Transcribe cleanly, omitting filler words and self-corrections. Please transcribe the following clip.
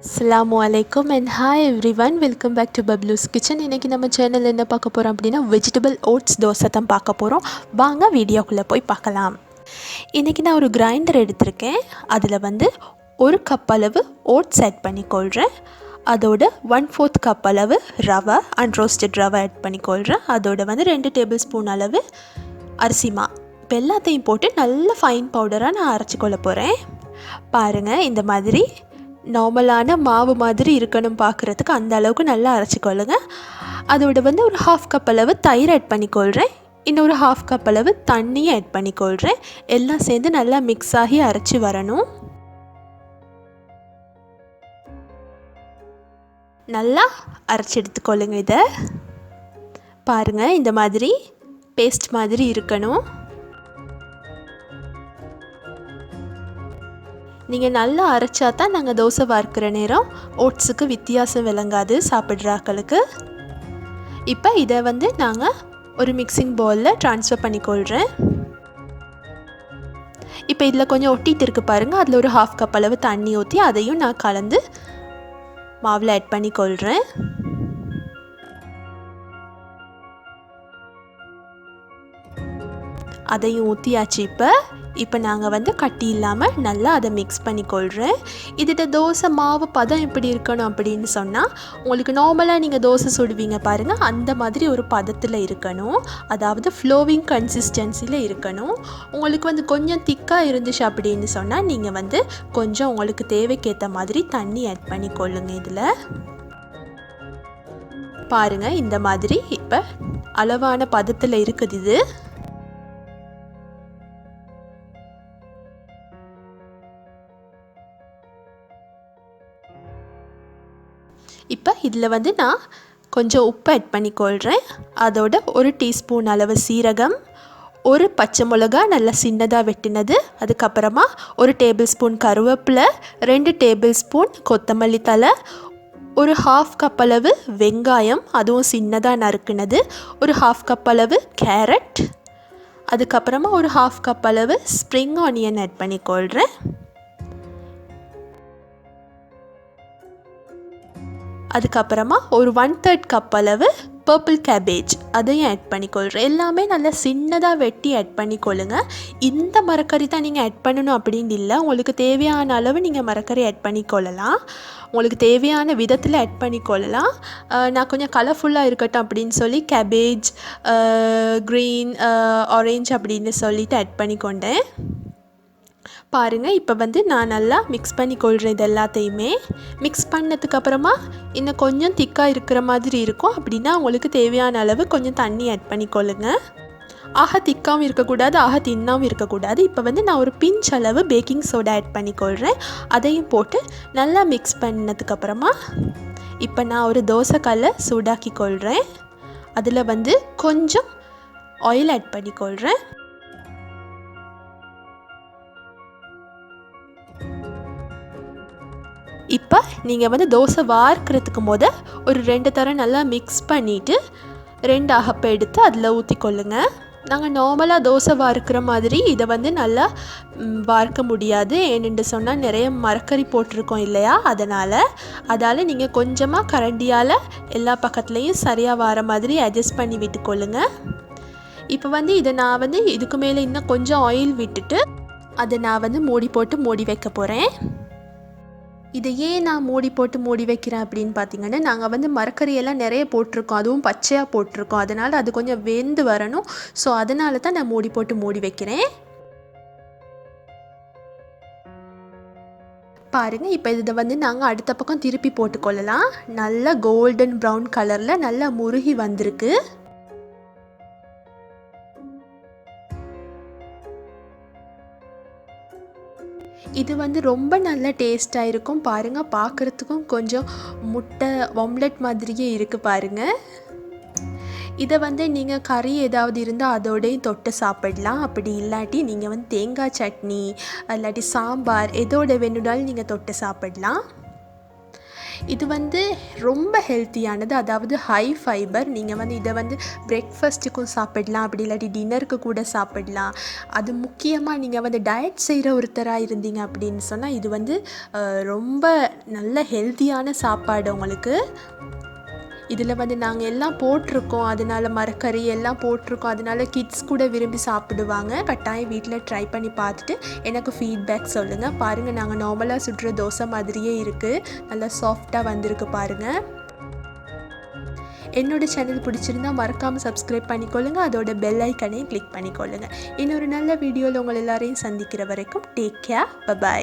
Assalamualaikum and hi everyone, welcome back to Bablu's Kitchen. இன்னைக்கு நம்ம சேனல்ல என்ன பார்க்க போறோம் அப்படினா வெஜிடபிள் ஓட்ஸ் தோசை தான் பார்க்க போறோம். வாங்க வீடியோக்குள்ள போய் பார்க்கலாம். இன்னைக்கு நான் ஒரு கிரைண்டர் எடுத்துர்க்கேன். அதுல வந்து 1 கப் அளவு ஓட்ஸ் ஆட் பண்ணிக்கொள்றேன். அதோட 1/4 கப் அளவு ரவை அன்ரோஸ்டட் ரவை ஆட் பண்ணிக்கொள்றேன். அதோட வந்து 2 டேபிள் ஸ்பூன் அளவு அரிசி மா. இப்போ எல்லாத்தையும் போட்டு நல்ல ஃபைன் பவுடரா நான் அரைச்சு கொள்ள போறேன். பாருங்க இந்த மாதிரி நார்மலான மாவு மாதிரி இருக்கணும் பார்க்குறதுக்கு அந்த அளவுக்கு நல்லா அரைச்சிக்கொள்ளுங்க. அதோட வந்து ஒரு 1/2 கப் அளவு தயிர் ஆட் பண்ணிக்கொள்கிறேன். இன்னொரு 1/2 கப் அளவு தண்ணியை ஆட் பண்ணிக்கொள்கிறேன். எல்லாம் சேர்ந்து நல்லா மிக்ஸ் ஆகி அரைச்சி வரணும். நல்லா அரைச்சி எடுத்துக்கொள்ளுங்க. இதை பாருங்கள், இந்த மாதிரி பேஸ்ட் மாதிரி இருக்கணும். நீங்கள் நல்லா அரைச்சா தான் நாங்கள் தோசை வார்க்கிற நேரம் ஓட்ஸுக்கு வித்தியாசம் விளங்காது சாப்பிட்றாக்களுக்கு. இப்போ இதை வந்து நாங்கள் ஒரு மிக்சிங் பவுலில் ட்ரான்ஸ்ஃபர் பண்ணிக்கொள்கிறேன். இப்போ இதில் கொஞ்சம் ஒட்டிகிட்டு இருக்குது பாருங்கள். அதில் ஒரு 1/2 கப் அளவு தண்ணி ஊற்றி அதையும் நான் கலந்து மாவில் ஆட் பண்ணிக்கொள்கிறேன். அதையும் ஊற்றியாச்சு. இப்போ நாங்கள் வந்து கட்டி இல்லாமல் நல்லா அதை மிக்ஸ் பண்ணிக்கொள்கிறேன். இதிட்ட தோசை மாவு பதம் எப்படி இருக்கணும் அப்படின்னு சொன்னால், உங்களுக்கு நார்மலாக நீங்கள் தோசை சுடுவீங்க பாருங்கள், அந்த மாதிரி ஒரு பதத்தில் இருக்கணும். அதாவது ஃப்ளோவிங் கன்சிஸ்டன்சியில் இருக்கணும். உங்களுக்கு வந்து கொஞ்சம் திக்காக இருந்துச்சு அப்படின்னு சொன்னால் நீங்கள் வந்து கொஞ்சம் உங்களுக்கு தேவைக்கேற்ற மாதிரி தண்ணி ஆட் பண்ணிக்கொள்ளுங்க. இதில் பாருங்கள், இந்த மாதிரி இப்போ அளவான பதத்தில் இருக்குது. இது இப்போ இதில் வந்து நான் கொஞ்சம் உப்பு ஆட் பண்ணிக்கொள்கிறேன். அதோட 1 டீஸ்பூன் அளவு சீரகம், 1 பச்சை மிளகா நல்லா சின்னதாக வெட்டினது, அதுக்கப்புறமா 1 டேபிள் ஸ்பூன் கருவேப்பிலை, 2 டேபிள் ஸ்பூன் கொத்தமல்லி தழை, ஒரு 1/2 கப் அளவு வெங்காயம் அதுவும் சின்னதாக நறுக்குனது, ஒரு 1/2 கப் அளவு கேரட், அதுக்கப்புறமா ஒரு 1/2 கப் அளவு ஸ்ப்ரிங் ஆனியன் ஆட் பண்ணிக்கொள்கிறேன். அதுக்கப்புறமா ஒரு 1/3 கப் அளவு பர்பிள் கேபேஜ் அதையும் ஆட் பண்ணிக்கொள்கிறேன். எல்லாமே நல்லா சின்னதாக வெட்டி ஆட் பண்ணிக்கொள்ளுங்க. இந்த மரக்கறி தான் நீங்கள் ஆட் பண்ணணும் அப்படின்னு இல்லை. உங்களுக்கு தேவையான அளவு நீங்கள் மரக்கறி ஆட் பண்ணிக்கொள்ளலாம். உங்களுக்கு தேவையான விதத்தில் ஆட் பண்ணிக்கொள்ளலாம். நான் கொஞ்சம் கலர்ஃபுல்லாக இருக்கட்டும் அப்படின்னு சொல்லி கேபேஜ், க்ரீன், ஆரேஞ்ச் அப்படின்னு சொல்லிட்டு ஆட் பண்ணிக்கொண்டேன். பாருங்கள், இப்போ வந்து நான் நல்லா மிக்ஸ் பண்ணிக்கொள்கிறேன். இது எல்லாத்தையுமே மிக்ஸ் பண்ணதுக்கப்புறமா இன்னும் கொஞ்சம் திக்காக இருக்கிற மாதிரி இருக்கும். அப்படின்னா உங்களுக்கு தேவையான அளவு கொஞ்சம் தண்ணி ஆட் பண்ணிக்கொள்ளுங்க. ஆக திக்காகவும் இருக்கக்கூடாது, ஆக தின்னாகவும் இருக்கக்கூடாது. இப்போ வந்து நான் ஒரு பிஞ்ச் அளவு பேக்கிங் சோடா ஆட் பண்ணிக்கொள்கிறேன். அதையும் போட்டு நல்லா மிக்ஸ் பண்ணதுக்கப்புறமா இப்போ நான் ஒரு தோசைக்கல்லை சூடாக்கி கொள்கிறேன். அதில் வந்து கொஞ்சம் ஆயில் ஆட் பண்ணிக்கொள்கிறேன். இப்போ நீங்கள் வந்து தோசை வார்க்கிறதுக்கு ஒரு 2 தரம் நல்லா மிக்ஸ் பண்ணிவிட்டு 2 அகப்பை எடுத்து அதில் ஊற்றிக்கொள்ளுங்க. நாங்கள் நார்மலாக தோசை வார்க்கிற மாதிரி இதை வந்து நல்லா வார்க்க முடியாது. ஏன்னு சொன்னால் நிறைய மரக்கறி போட்டிருக்கோம் இல்லையா, அதால் நீங்கள் கொஞ்சமாக கரண்டியால் எல்லா பக்கத்துலேயும் சரியாக வர மாதிரி அட்ஜஸ்ட் பண்ணி விட்டுக்கொள்ளுங்க. இப்போ வந்து இதை நான் வந்து இதுக்கு மேலே இன்னும் கொஞ்சம் ஆயில் விட்டுட்டு அதை நான் வந்து மூடி வைக்க போகிறேன். இதை ஏன் நான் மூடி வைக்கிறேன் அப்படின்னு பார்த்தீங்கன்னா, நாங்கள் வந்து மரக்கறியெல்லாம் நிறைய போட்டிருக்கோம், அதுவும் பச்சையாக போட்டிருக்கோம். அதனால் அது கொஞ்சம் வெந்து வரணும். ஸோ அதனால தான் நான் மூடி வைக்கிறேன். பாருங்கள், இப்போ இதை வந்து நாங்கள் அடுத்த பக்கம் திருப்பி போட்டுக்கொள்ளலாம். நல்லா கோல்டன் ப்ரௌன் கலரில் நல்லா முருகி வந்திருக்கு. இது வந்து ரொம்ப நல்ல டேஸ்ட்டாக இருக்கும். பாருங்கள், பார்க்குறதுக்கும் கொஞ்சம் முட்டை ஆம்லெட் மாதிரியே இருக்குது பாருங்கள். இதை வந்து நீங்கள் கறி ஏதாவது இருந்தால் அதோடையும் தொட்டு சாப்பிடலாம். அப்படி இல்லாட்டி நீங்கள் வந்து தேங்காய் சட்னி இல்லாட்டி சாம்பார் எதோட வேணுனாலும் நீங்கள் தொட்டு சாப்பிடலாம். இது வந்து ரொம்ப ஹெல்த்தியானது, அதாவது ஹை ஃபைபர். நீங்கள் வந்து இதை வந்து பிரேக்ஃபாஸ்ட்டுக்கும் சாப்பிடலாம், அப்படி இல்லாட்டி டின்னருக்கு கூட சாப்பிடலாம். அது முக்கியமாக நீங்கள் வந்து டயட் செய்கிற ஒருத்தராக இருந்தீங்க அப்படின்னு சொன்னால் இது வந்து ரொம்ப நல்ல ஹெல்த்தியான சாப்பாடு உங்களுக்கு. இதில் வந்து நாங்கள் எல்லாம் போட்டிருக்கோம், அதனால மரக்கறி எல்லாம் போட்டிருக்கோம், அதனால கிட்ஸ் கூட விரும்பி சாப்பிடுவாங்க. கட்டாயம் வீட்டில் ட்ரை பண்ணி பார்த்துட்டு எனக்கு ஃபீட்பேக் சொல்லுங்கள். பாருங்கள், நாங்கள் நார்மலாக சுடுற தோசை மாதிரியே இருக்குது, நல்லா சாஃப்டாக வந்திருக்கு பாருங்கள். என்னோடய சேனல் பிடிச்சிருந்தா மறக்காமல் சப்ஸ்கிரைப் பண்ணிக்கொள்ளுங்க, அதோட பெல் ஐக்கனையும் கிளிக் பண்ணிக்கொள்ளுங்க. இன்னொரு நல்ல வீடியோவில் உங்கள் எல்லாரையும் சந்திக்கிற வரைக்கும் டேக் கேர், பை.